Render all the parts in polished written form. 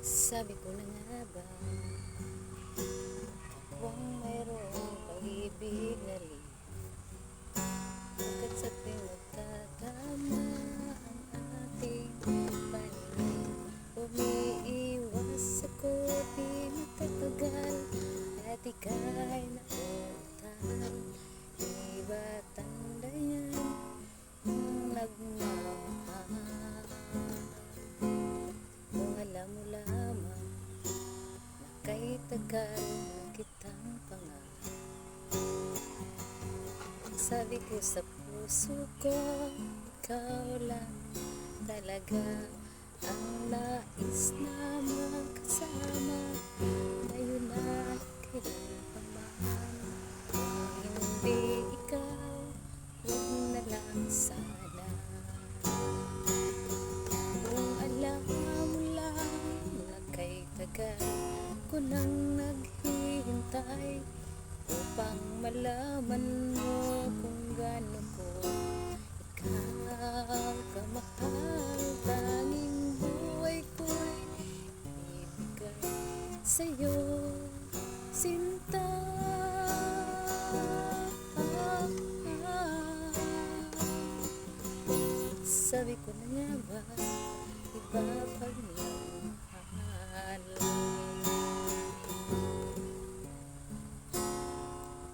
Sabi ko na nga ba, kung mayroong pag-ibig na liit, hanggat sa pinagtatama ang ating paningin, umiiwas ako di magtatagal, at ika'y nauutal. Di ba tanda yan kung nagmamahal? Kung alam mo lamang na kay tagal na kitang pangarap. Sabi ko sa puso ko, ikaw lang talaga ang nais na makasama. Ngayon at kailanman, kung hindi ikaw, huwag na lang sana. Kung alam mo lang na kay tagal ko nang naghihintay upang malaman mo kung gaano ko ikaw kamahal. Tanging buhay ko'y ibigay sa'yo, sinta. Sabi ko na nga ba, iba pag nagmahal.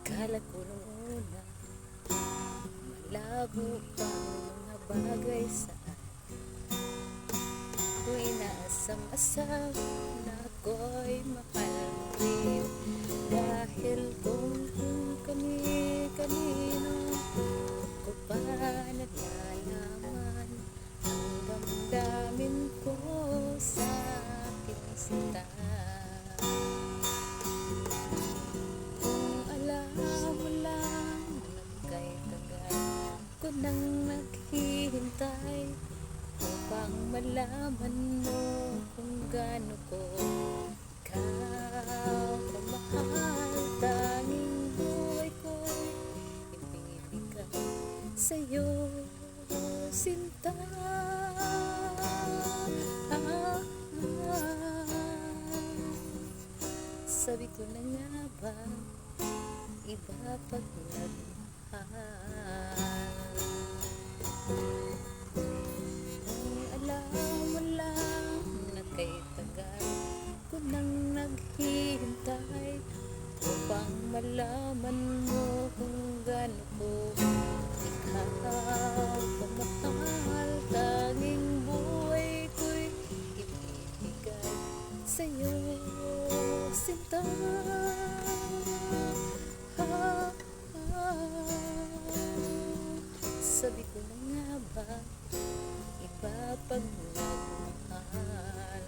Kala ko nung una, malabo pang mga bagay saan ko inaasam-asam na ako'y mahal mo rin. Dahil kung kani-kanino ko pa nalalaman ang damdamin ko sa aking sinta. Kung alam mo lang na kay tagal ko nang naghihintay upang malaman mo kung gaano ko ikaw kamahal. Tanging buhay ko'y ibibigay sa'yo, sinta. Sabi ko na nga ba, iba pag nagmahal. Kung alam mo lang na kay tagal ko nang naghihintay upang malaman mo kung gaano ko ikaw kamahal. Tanging buhay ko'y ibibigay sa'yo, sinta. Sabi ko na nga ba, iba pag nagmahal.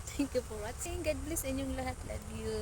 Thank you for watching. God bless inyong lahat. Love you.